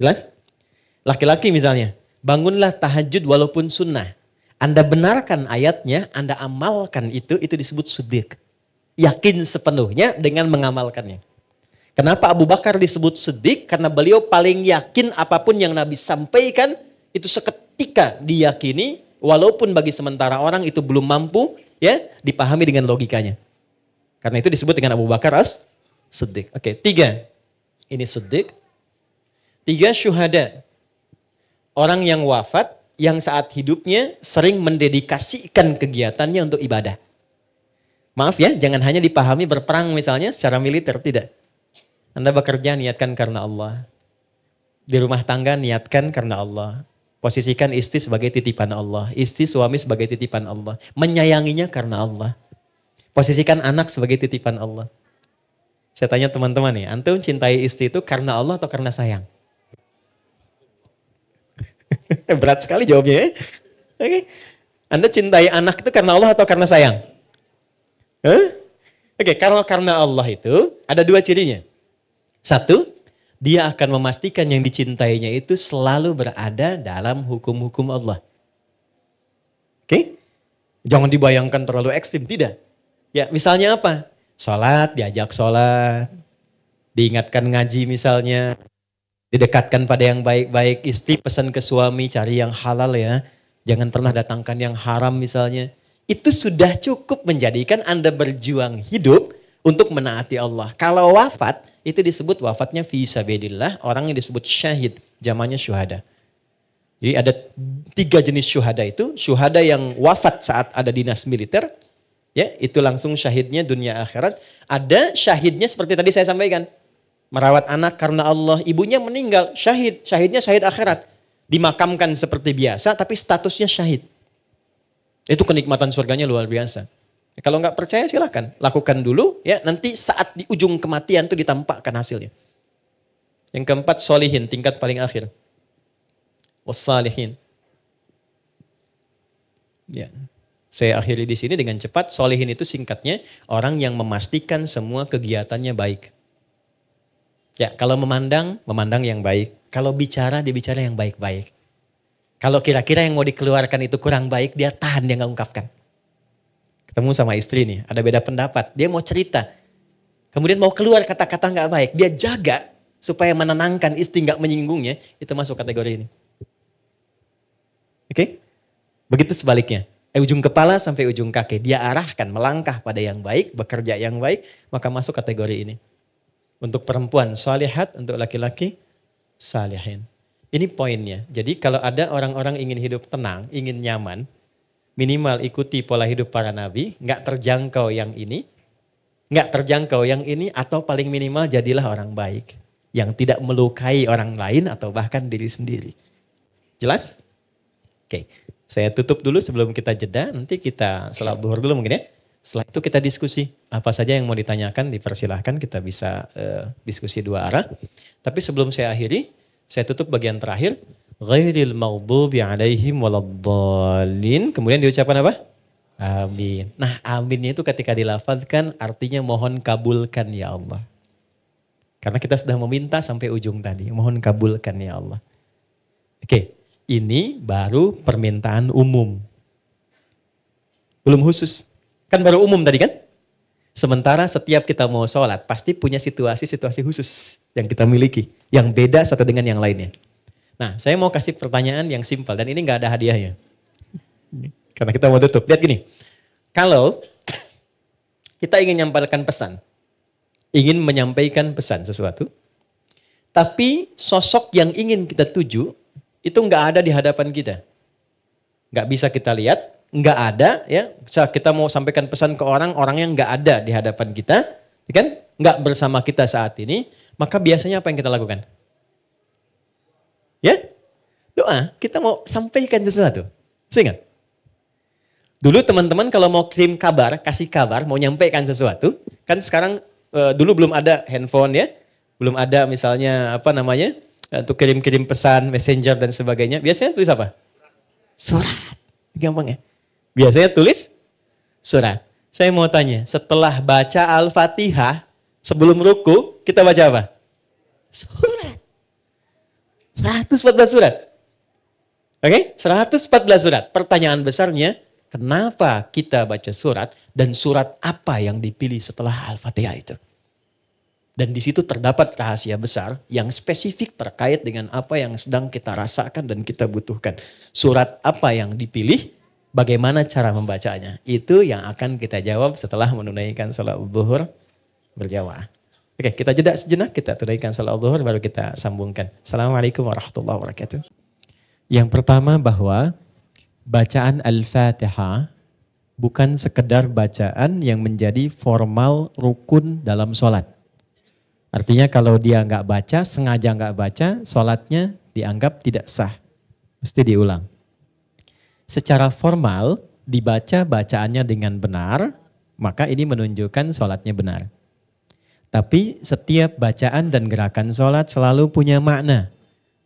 Jelas? Laki-laki misalnya, bangunlah tahajud walaupun sunnah. Anda benarkan ayatnya, Anda amalkan itu disebut siddiq. Yakin sepenuhnya dengan mengamalkannya. Kenapa Abu Bakar disebut siddiq? Karena beliau paling yakin apapun yang Nabi sampaikan itu seketika diyakini, walaupun bagi sementara orang itu belum mampu ya dipahami dengan logikanya. Karena itu disebut dengan Abu Bakar as-Siddiq. Oke, 3. Ini Siddiq. 3 syuhada. Orang yang wafat yang saat hidupnya sering mendedikasikan kegiatannya untuk ibadah. Maaf ya, jangan hanya dipahami berperang misalnya secara militer, tidak. Anda bekerja niatkan karena Allah. Di rumah tangga niatkan karena Allah. Posisikan istri sebagai titipan Allah. Istri suami sebagai titipan Allah. Menyayanginya karena Allah. Posisikan anak sebagai titipan Allah. Saya tanya teman-teman nih, antum cintai istri itu karena Allah atau karena sayang? Berat sekali jawabnya ya. Oke. Anda cintai anak itu karena Allah atau karena sayang? Oke, kalau karena Allah itu ada 2 cirinya. 1, dia akan memastikan yang dicintainya itu selalu berada dalam hukum-hukum Allah. Oke? Jangan dibayangkan terlalu ekstrim, tidak. Ya, misalnya apa? Sholat, diajak sholat. Diingatkan ngaji misalnya. Didekatkan pada yang baik-baik. Istri pesan ke suami, cari yang halal ya. Jangan pernah datangkan yang haram misalnya. Itu sudah cukup menjadikan Anda berjuang hidup untuk menaati Allah. Kalau wafat, itu disebut wafatnya fi sabilillah. Orang yang disebut syahid, jamannya syuhada. Jadi ada 3 jenis syuhada itu. Syuhada yang wafat saat ada dinas militer. Ya, itu langsung syahidnya dunia akhirat. Ada syahidnya seperti tadi saya sampaikan. Merawat anak karena Allah. Ibunya meninggal, syahid. Syahidnya syahid akhirat. Dimakamkan seperti biasa, tapi statusnya syahid. Itu kenikmatan surganya luar biasa. Kalau nggak percaya silahkan. Lakukan dulu, ya nanti saat di ujung kematian itu ditampakkan hasilnya. Yang keempat, solihin, tingkat paling akhir. Wassalihin. Ya. Saya akhiri di sini dengan cepat. Solihin itu singkatnya orang yang memastikan semua kegiatannya baik. Ya, kalau memandang yang baik. Kalau bicara, dia bicara yang baik-baik. Kalau kira-kira yang mau dikeluarkan itu kurang baik, dia tahan, dia nggak ungkapkan. Ketemu sama istri nih, ada beda pendapat. Dia mau cerita. Kemudian mau keluar kata-kata nggak baik. Dia jaga supaya menenangkan istri, nggak menyinggungnya. Itu masuk kategori ini. Oke? Begitu sebaliknya. Ujung kepala sampai ujung kaki. Dia arahkan melangkah pada yang baik, bekerja yang baik, maka masuk kategori ini. Untuk perempuan salihat, untuk laki-laki salihin. Ini poinnya. Jadi kalau ada orang-orang ingin hidup tenang, ingin nyaman, minimal ikuti pola hidup para nabi, nggak terjangkau yang ini, atau paling minimal jadilah orang baik. Yang tidak melukai orang lain atau bahkan diri sendiri. Jelas? Oke. Saya tutup dulu sebelum kita jeda, nanti kita salat zuhur dulu mungkin ya. Setelah itu kita diskusi, apa saja yang mau ditanyakan dipersilahkan, kita bisa diskusi 2 arah. Tapi sebelum saya akhiri, saya tutup bagian terakhir. Ghairil maghdubi alaihim waladdallin. Kemudian diucapkan apa? Amin. Nah aminnya itu ketika dilafazkan artinya mohon kabulkan ya Allah. Karena kita sudah meminta sampai ujung tadi, mohon kabulkan ya Allah. Oke. Ini baru permintaan umum. Belum khusus. Kan baru umum tadi kan? Sementara setiap kita mau sholat, pasti punya situasi-situasi khusus yang kita miliki. Yang beda satu dengan yang lainnya. Nah, saya mau kasih pertanyaan yang simpel. Dan ini gak ada hadiahnya. Karena kita mau tutup. Lihat gini. Kalau kita ingin menyampaikan pesan. Ingin menyampaikan pesan sesuatu. Tapi sosok yang ingin kita tuju, itu nggak ada di hadapan kita. Nggak bisa kita lihat, nggak ada ya. Kita mau sampaikan pesan ke orang yang nggak ada di hadapan kita, kan? Nggak bersama kita saat ini, maka biasanya apa yang kita lakukan? Ya? Doa, kita mau sampaikan sesuatu. Ingat? Dulu teman-teman kalau mau kirim kabar, kasih kabar, mau nyampaikan sesuatu, kan sekarang dulu belum ada handphone ya, belum ada misalnya untuk kirim-kirim pesan, messenger dan sebagainya. Biasanya tulis apa? Surat. Gampang ya? Biasanya tulis surat. Saya mau tanya, setelah baca Al-Fatihah, sebelum ruku, kita baca apa? Surat. 114 surat. Oke? 114 surat. Pertanyaan besarnya, kenapa kita baca surat dan surat apa yang dipilih setelah Al-Fatihah itu? Dan di situ terdapat rahasia besar yang spesifik terkait dengan apa yang sedang kita rasakan dan kita butuhkan. Surat apa yang dipilih Bagaimana cara membacanya? Itu yang akan kita jawab setelah menunaikan salat zuhur berjamaah. Oke, kita jeda sejenak, kita tunaikan salat zuhur baru kita sambungkan. Assalamualaikum warahmatullahi wabarakatuh. Yang pertama bahwa bacaan Al-Fatihah bukan sekedar bacaan yang menjadi formal rukun dalam sholat. Artinya kalau dia nggak baca, sengaja nggak baca, sholatnya dianggap tidak sah. Mesti diulang. Secara formal, dibaca bacaannya dengan benar, maka ini menunjukkan sholatnya benar. Tapi setiap bacaan dan gerakan sholat selalu punya makna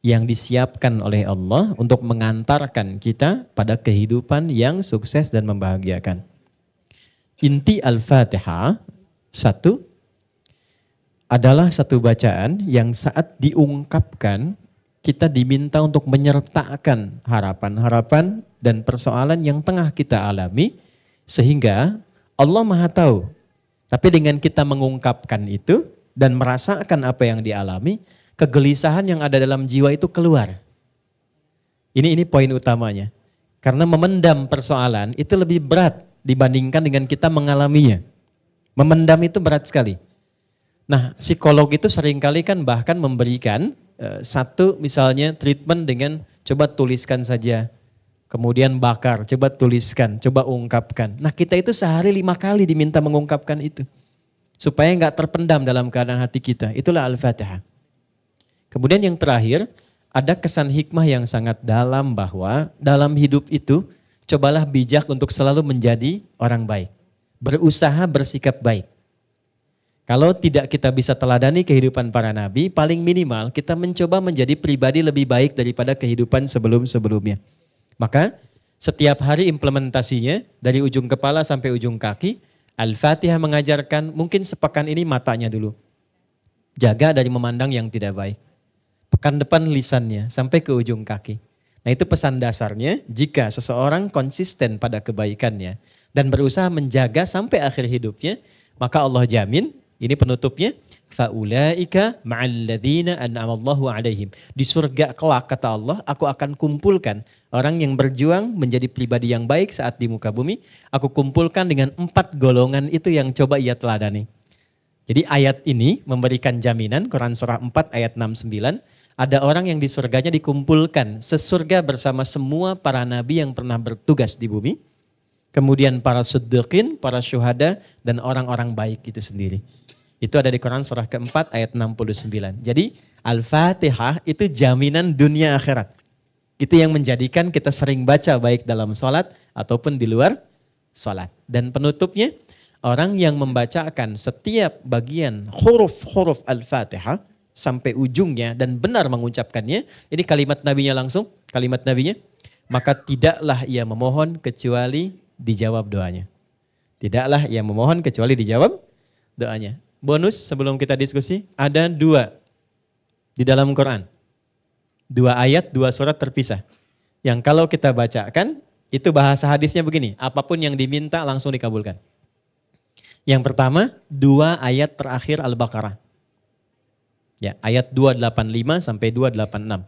yang disiapkan oleh Allah untuk mengantarkan kita pada kehidupan yang sukses dan membahagiakan. Inti Al-Fatihah, satu, adalah satu bacaan yang saat diungkapkan, kita diminta untuk menyertakan harapan-harapan dan persoalan yang tengah kita alami, sehingga Allah Maha Tahu. Tapi dengan kita mengungkapkan itu dan merasakan apa yang dialami, kegelisahan yang ada dalam jiwa itu keluar. Ini poin utamanya. Karena memendam persoalan itu lebih berat dibandingkan dengan kita mengalaminya. Memendam itu berat sekali. Nah, psikolog itu seringkali kan bahkan memberikan satu misalnya treatment dengan coba tuliskan saja. Kemudian bakar, coba tuliskan, coba ungkapkan. Nah, kita itu sehari 5 kali diminta mengungkapkan itu. Supaya nggak terpendam dalam keadaan hati kita. Itulah Al-Fatihah. Kemudian yang terakhir, ada kesan hikmah yang sangat dalam bahwa dalam hidup itu, cobalah bijak untuk selalu menjadi orang baik. Berusaha bersikap baik. Kalau tidak kita bisa teladani kehidupan para nabi, paling minimal kita mencoba menjadi pribadi lebih baik daripada kehidupan sebelum-sebelumnya. Maka setiap hari implementasinya dari ujung kepala sampai ujung kaki, Al-Fatihah mengajarkan mungkin sepekan ini matanya dulu. Jaga dari memandang yang tidak baik. Pekan depan lisannya sampai ke ujung kaki. Nah itu pesan dasarnya jika seseorang konsisten pada kebaikannya dan berusaha menjaga sampai akhir hidupnya, maka Allah jamin, ini penutupnya, faulaika ma'alladzina an'amallahu alaihim. Di surga kelak kata Allah, aku akan kumpulkan orang yang berjuang menjadi pribadi yang baik saat di muka bumi, aku kumpulkan dengan 4 golongan itu yang coba ia teladani. Jadi ayat ini memberikan jaminan, Quran surah 4 ayat 69, ada orang yang di surganya dikumpulkan sesurga bersama semua para nabi yang pernah bertugas di bumi. Kemudian para siddiqin, para syuhada, dan orang-orang baik itu sendiri. Itu ada di Quran surah keempat ayat 69. Jadi Al-Fatihah itu jaminan dunia akhirat. Itu yang menjadikan kita sering baca baik dalam sholat ataupun di luar sholat. Dan penutupnya, orang yang membacakan setiap bagian huruf-huruf Al-Fatihah sampai ujungnya dan benar mengucapkannya, ini kalimat nabinya langsung, kalimat nabinya, maka tidaklah ia memohon kecuali dijawab doanya. Tidaklah ia memohon kecuali dijawab doanya. Bonus sebelum kita diskusi, ada 2 di dalam Quran. 2 ayat, 2 surat terpisah. Yang kalau kita bacakan, itu bahasa hadisnya begini, apapun yang diminta langsung dikabulkan. Yang pertama, 2 ayat terakhir Al-Baqarah. Ya, ayat 285 sampai 286.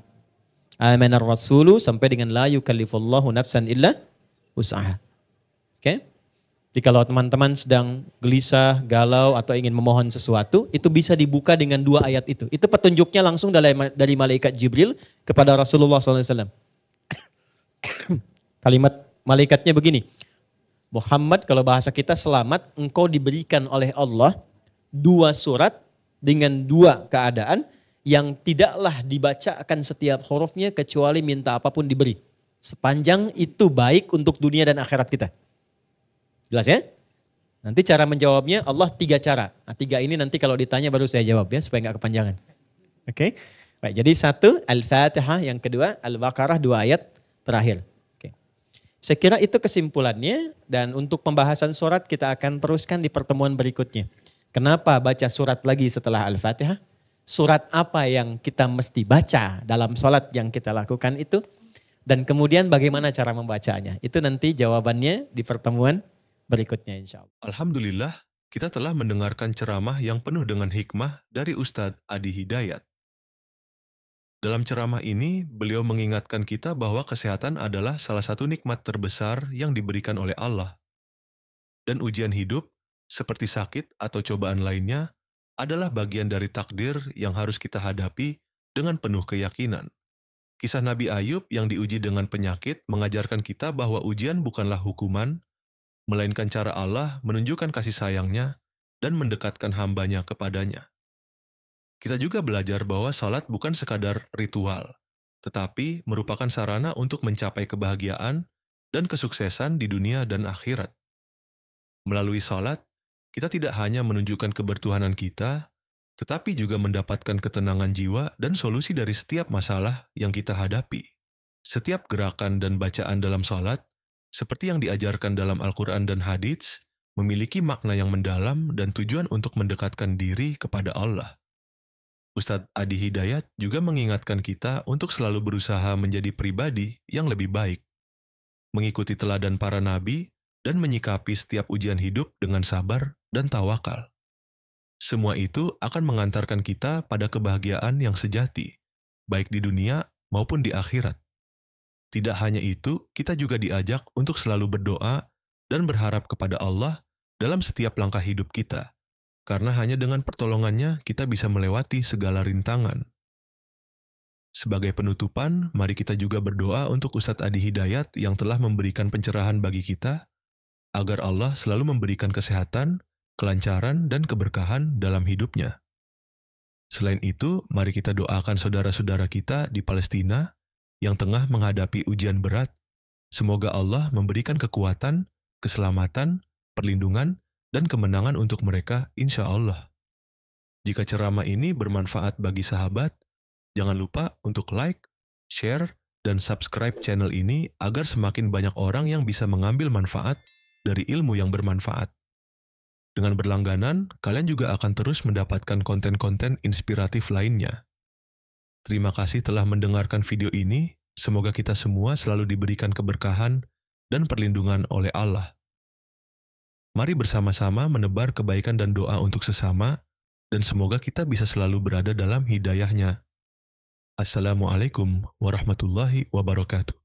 Amanar rasulu sampai dengan la yukallifullahu nafsan illa wus'aha. Oke? Jadi kalau teman-teman sedang gelisah, galau atau ingin memohon sesuatu, itu bisa dibuka dengan 2 ayat itu. Itu petunjuknya langsung dari malaikat Jibril kepada Rasulullah SAW. Kalimat malaikatnya begini, Muhammad, kalau bahasa kita selamat, engkau diberikan oleh Allah 2 surat dengan 2 keadaan yang tidaklah dibacakan setiap hurufnya kecuali minta apapun diberi. Sepanjang itu baik untuk dunia dan akhirat kita. Jelas ya? Nanti cara menjawabnya Allah 3 cara. Nah 3 ini nanti kalau ditanya baru saya jawab ya supaya nggak kepanjangan. Oke? Baik, jadi 1 Al-Fatihah, yang kedua Al-Baqarah 2 ayat terakhir. Oke. Saya kira itu kesimpulannya dan untuk pembahasan surat kita akan teruskan di pertemuan berikutnya. Kenapa baca surat lagi setelah Al-Fatihah? Surat apa yang kita mesti baca dalam sholat yang kita lakukan itu? Dan kemudian bagaimana cara membacanya? Itu nanti jawabannya di pertemuan berikutnya insya Allah. Alhamdulillah, kita telah mendengarkan ceramah yang penuh dengan hikmah dari Ustadz Adi Hidayat. Dalam ceramah ini, beliau mengingatkan kita bahwa kesehatan adalah salah satu nikmat terbesar yang diberikan oleh Allah. Dan ujian hidup, seperti sakit atau cobaan lainnya, adalah bagian dari takdir yang harus kita hadapi dengan penuh keyakinan. Kisah Nabi Ayub yang diuji dengan penyakit mengajarkan kita bahwa ujian bukanlah hukuman, melainkan cara Allah menunjukkan kasih sayangnya dan mendekatkan hambanya kepadanya. Kita juga belajar bahwa salat bukan sekadar ritual, tetapi merupakan sarana untuk mencapai kebahagiaan dan kesuksesan di dunia dan akhirat. Melalui salat, kita tidak hanya menunjukkan kebertuhanan kita, tetapi juga mendapatkan ketenangan jiwa dan solusi dari setiap masalah yang kita hadapi. Setiap gerakan dan bacaan dalam salat, seperti yang diajarkan dalam Al-Quran dan hadits, memiliki makna yang mendalam dan tujuan untuk mendekatkan diri kepada Allah. Ustadz Adi Hidayat juga mengingatkan kita untuk selalu berusaha menjadi pribadi yang lebih baik, mengikuti teladan para nabi, dan menyikapi setiap ujian hidup dengan sabar dan tawakal. Semua itu akan mengantarkan kita pada kebahagiaan yang sejati, baik di dunia maupun di akhirat. Tidak hanya itu, kita juga diajak untuk selalu berdoa dan berharap kepada Allah dalam setiap langkah hidup kita, karena hanya dengan pertolongannya kita bisa melewati segala rintangan. Sebagai penutupan, mari kita juga berdoa untuk Ustadz Adi Hidayat yang telah memberikan pencerahan bagi kita, agar Allah selalu memberikan kesehatan, kelancaran, dan keberkahan dalam hidupnya. Selain itu, mari kita doakan saudara-saudara kita di Palestina yang tengah menghadapi ujian berat. Semoga Allah memberikan kekuatan, keselamatan, perlindungan, dan kemenangan untuk mereka, insya Allah. Jika ceramah ini bermanfaat bagi sahabat, jangan lupa untuk like, share, dan subscribe channel ini agar semakin banyak orang yang bisa mengambil manfaat dari ilmu yang bermanfaat. Dengan berlangganan, kalian juga akan terus mendapatkan konten-konten inspiratif lainnya. Terima kasih telah mendengarkan video ini. Semoga kita semua selalu diberikan keberkahan dan perlindungan oleh Allah. Mari bersama-sama menebar kebaikan dan doa untuk sesama, dan semoga kita bisa selalu berada dalam hidayahnya. Assalamualaikum warahmatullahi wabarakatuh.